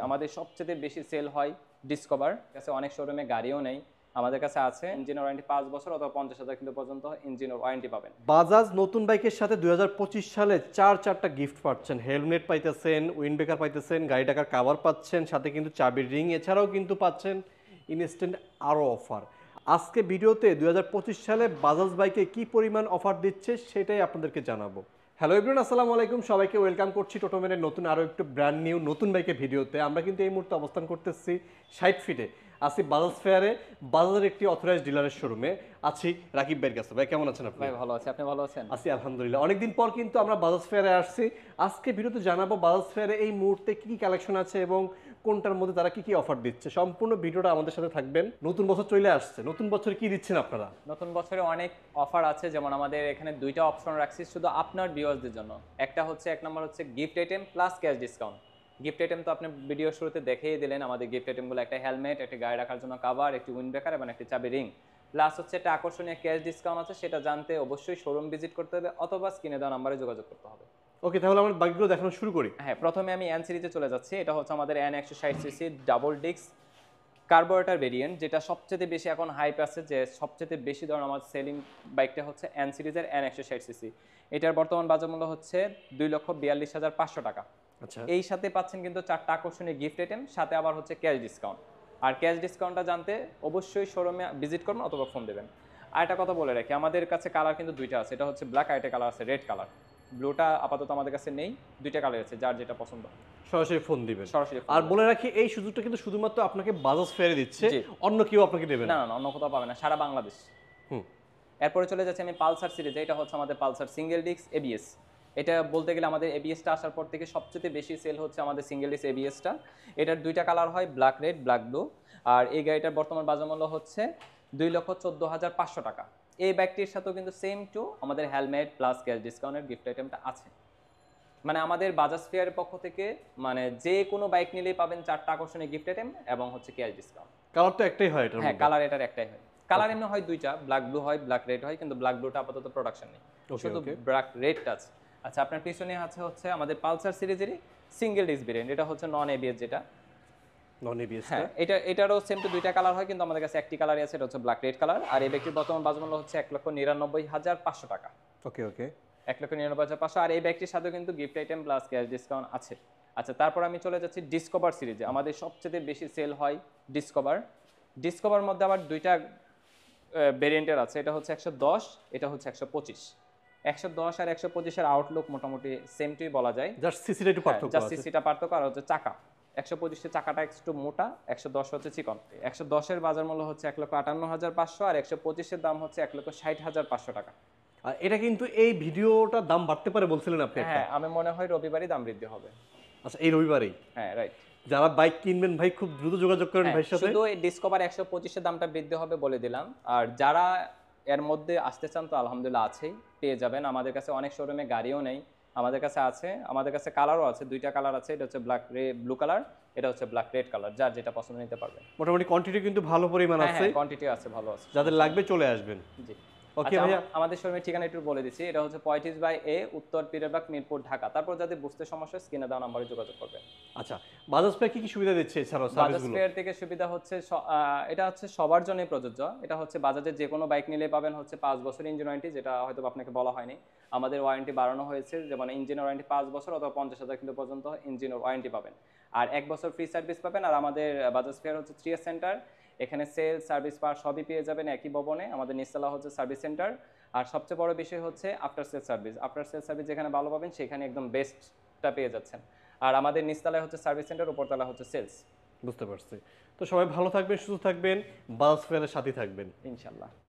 আমাদের সবচেয়ে বেশি সেল হয় ডিসকভার, কাছে অনেক শোরুমে গাড়িও নেই, আমাদের কাছে আছে ইঞ্জিন ওয়ারেন্টি 5 বছর অথবা 50,000 কিলো পর্যন্ত ইঞ্জিন ওয়ারেন্টি পাবেন। বাজাজ নতুন বাইকের সাথে 2025 সালে চারটা গিফট পাচ্ছেন, হেলমেট পাইতেছেন, উইন্ডব্রেকার পাইতেছেন, গাড়ি টাকার কাভার পাচ্ছেন, সাথে কিন্তু চাবির রিং, এছাড়াও কিন্তু পাচ্ছেন ইনস্ট্যান্ট আরও অফার। আজকে ভিডিওতে 2025 সালে বাজাজ বাইকে কি পরিমাণ অফার দিচ্ছে সেটাই আপনাদেরকে জানাবো। হ্যালো এভরিওয়ান, আসসালামু আলাইকুম, সবাইকে ওয়েলকাম করছি টোটোম্যানের নতুন আরও একটু ব্র্যান্ড নিউ নতুন বাইকের ভিডিওতে। আমরা কিন্তু এই মুহূর্তে অবস্থান করতেছি 60 ফিটে, আছি বাজাজ ফেয়ারে, বাজাজের একটি অথরাইজড ডিলারের শোরুমে আছি রাকিব ভাইয়ের কাছে। ভাই কেমন আছেন আপনি? ভাই ভালো আছে, আপনি ভালো আছেন? আছি আলহামদুলিল্লাহ। অনেকদিন পর কিন্তু আমরা বাজাজ ফেয়ারে আসছি। আজকে ভিডিওতে জানাবো বাজাজ ফেয়ারে এই মুহূর্তে কি কি কালেকশন আছে এবং কোনটার মধ্যে তারা কি কি অফার দিচ্ছে। সম্পূর্ণ ভিডিওটা আমাদের সাথে থাকবেন। নতুন বছর চলে আসছে, নতুন বছরে কি দিচ্ছেন আপনারা? নতুন বছরে অনেক অফার আছে, যেমন আমাদের এখানে দুইটা অপশন রাখছি শুধু আপনার ভিউয়ার্সদের জন্য। একটা হচ্ছে, এক নম্বর হচ্ছে gift item plus cash discount. Gift item তো আপনি ভিডিও শুরুতে দেখিয়ে দিলেন, আমাদের গিফট আইটেমগুলো একটা হেলমেট, একটা গাড়ি রাখার জন্য কাভার, একটি উইন্ডব্রেকার এবং একটি চাবি রিং। প্লাস হচ্ছে একটা আকর্ষণীয় ক্যাশ ডিসকাউন্ট আছে, সেটা জানতে অবশ্যই শোরুম ভিজিট করতে হবে অথবা স্ক্রিনে দেওয়া নাম্বারে যোগাযোগ করতে হবে। ওকে, তাহলে আমরা বাইকগুলো দেখানো শুরু করি। হ্যাঁ, প্রথমে আমি এন সিরিজে চলে যাচ্ছি। এটা হচ্ছে আমাদের N160cc double disc carburettor variant, যেটা সবচেয়ে বেশি এখন হাইপ আছে, যে সবচেয়ে বেশি ধরুন আমার সেলিং বাইকটা হচ্ছে এন সিরিজের N160cc। এটার বর্তমান বাজার মূল্য হচ্ছে 2,42,500 টাকা। আচ্ছা, এই সাথে পাচ্ছেন কিন্তু 4টা আকর্ষণীয় গিফট আইটেম, সাথে আবার হচ্ছে ক্যাশ ডিসকাউন্ট। আর ক্যাশ ডিসকাউন্টটা জানতে অবশ্যই শোরুমে ভিজিট করবেন অথবা ফোন দেবেন। আর একটা কথা বলে রাখি, আমাদের কাছে কালার কিন্তু দুইটা আছে, এটা হচ্ছে ব্ল্যাক, আর একটা কালার আছে রেড কালার। ব্লুটা আপাতত আমাদের কাছে নেই, দুইটা কালার আছে, যার যেটা পছন্দ সরাসরি ফোন দিবেন। সরাসরি। আর বলে রাখি, এই সুযোগটা কিন্তু শুধুমাত্র আপনাকে বাজাজ ফেয়ারে দিচ্ছে, জি। অন্য কেউ আপনাকে দেবে না না। না না, অন্য কোথাও পাবে না, সারা বাংলাদেশ। হুম, এরপরে চলে যাচ্ছে আমি পালসার সিরিজে। এটা হচ্ছে আমাদের পালসার সিঙ্গেল ডিস্ক এবিএস। এটা বলতে গেলে আমাদের এবিএসটা আসার পর থেকে সবচেয়ে বেশি সেল হচ্ছে আমাদের সিঙ্গেল ডিস্ক এবিএসটা। এটার দুইটা কালার হয়, ব্ল্যাক রেড, ব্ল্যাক ব্লু। আর এই গাড়িটার বর্তমান বাজার মূল্য হচ্ছে 2,14,500 টাকা। এই ব্যাগটির সাথেও কিন্তু সেম টু আমাদের হেলমেট প্লাস ক্যাশ ডিসকাউন্টের গিফট আইটেমটা আছে। মানে আমাদের বাজাজ ফেয়ারের পক্ষ থেকে মানে যে কোনো বাইক নিলেই পাবেন 4টা আকর্ষণীয় গিফট আইটেম এবং হচ্ছে ক্যাশ ডিসকাউন্ট। কালার তো একটাই হয় এটার হ্যাঁ, মধ্যে। কালার এটার একটাই হয়। কালার এমনি হয় দুইটা, ব্ল্যাক ব্লু হয়, ব্ল্যাক রেড হয়, কিন্তু ব্ল্যাক ব্লুটা আপাতত প্রোডাকশন নেই, শুধু ব্ল্যাক রেডটা আছে। আচ্ছা, আপনার পিছনে আছে হচ্ছে আমাদের পালসার সিরিজেরই সিঙ্গেল ডিস্ক ভেরিয়েন্ট, এটা হচ্ছে নন এবিএস যেটা। Non ABS. হ্যাঁ, এটারও সেম টু দুইটা কালার হয়, কিন্তু আমাদের কাছে একটি কালারই আছে, এটা হচ্ছে ব্ল্যাক রেড কালার। আর এই ব্যাগটির বর্তমান বাজার মূল্য হচ্ছে 1,99,500 টাকা। ওকে ওকে, 1,99,500। আর এই ব্যাগটির সাথেও কিন্তু gift item plus cash discount আছে। আচ্ছা, তারপর আমি চলে যাচ্ছি ডিসকভার সিরিজে। আমাদের সবচেয়ে বেশি সেল হয় ডিসকভার। ডিসকভার মধ্যে আবার দুইটা ভেরিয়েন্টের আছে, এটা হচ্ছে 110, এটা হচ্ছে 125। 110 আর 125-এর আউটলুক মোটামুটি সেম টুই বলা যায়, জাস্ট সিসিটা একটু পার্থক্য জাস্ট আছে। সিসিটা পার্থক্য, আর হচ্ছে চাকা। 125-এর চাকাটা একটু মোটা, 110 হচ্ছে চিকন। 110-এর বাজার মূল্য হচ্ছে 1,58,500, আর 125-এর দাম হচ্ছে 1,60,500 টাকা। আর এটা কিন্তু এই ভিডিওটার দাম বাড়তে পারে বলছিলেন আপনি একটা। হ্যাঁ, আমি মনে হয় রবিবারই দাম বৃদ্ধি হবে। আচ্ছা, এই রবিবারেই? হ্যাঁ, রাইট। যারা বাইক কিনবেন ভাই, খুব দ্রুত যোগাযোগ করেন ভাইয়ের সাথে। শুধু এই ডিসকভার 125-এর দামটা বৃদ্ধি হবে বলে দিলাম। আর যারা এর মধ্যে আসতে চান তো আলহামদুলিল্লাহ আছেই, পেয়ে যাবেন। আমাদের কাছে অনেক শোরুমে গাড়িও নেই, আমাদের কাছে আছে। আমাদের কাছে কালারও আছে, দুইটা কালার আছে, এটা হচ্ছে ব্ল্যাক ব্লু কালার, এটা হচ্ছে ব্ল্যাক রেড কালার, যার যেটা পছন্দ নিতে পারবেন। মোটামুটি কোয়ান্টিটি কিন্তু ভালো পরিমাণ আছে, হ্যাঁ, কোয়ান্টিটি আছে, ভালো আছে। যাদের লাগবে চলে আসবেন। জি। ওকে আচ্ছা, ভাইয়া, আমাদের শোরুমের ঠিকানা একটু বলে দিচ্ছি। এটা হচ্ছে 35/A, উত্তর পীরেরবাগ, মিরপুর, ঢাকা। তারপর যাদের বুঝতে সমস্যা, স্ক্রিনে দেওয়া নাম্বারে যোগাযোগ করবেন। আচ্ছা, বাজাজ পে কি কি সুবিধা দিচ্ছে এছাড়াও বাজাজ সার্ভিসগুলো? ফেয়ার থেকে সুবিধা হচ্ছে এটা হচ্ছে সবার জন্যই প্রযোজ্য। এটা হচ্ছে বাজাজের যে কোনো বাইক নিলে পাবেন হচ্ছে 5 বছর ইঞ্জিন ওয়ারেন্টি, যেটা হয়তো আপনাকে বলা হয়নি। আমাদের ওয়ারেন্টি বাড়ানো হয়েছে, যেমন ইঞ্জিন ওয়ারেন্টি 5 বছর অথবা 50,000 কিলো পর্যন্ত ইঞ্জিন ওয়ারেন্টি পাবেন। আর 1 বছর ফ্রি সার্ভিস পাবেন। আর আমাদের বাজাজ ফেয়ার হচ্ছে 3 সেন্টার, এখানে সেল সার্ভিস পার সবই পেয়ে যাবেন একই ভবনে। আমাদের নিচতলা হচ্ছে সার্ভিস সেন্টার। আর সবচেয়ে বড় বিষয় হচ্ছে after sale service. After sale service যেখানে ভালো পাবেন, সেখানে একদম বেস্টটা পেয়ে যাচ্ছেন। আর আমাদের নিচতলায় হচ্ছে সার্ভিস সেন্টার, উপরতলা হচ্ছে সেলস। বুঝতে পারছি। তো সবাই ভালো থাকবেন, সুস্থ থাকবেন, বাজাজ ফেয়ারের সাথে থাকবেন ইনশাল্লাহ।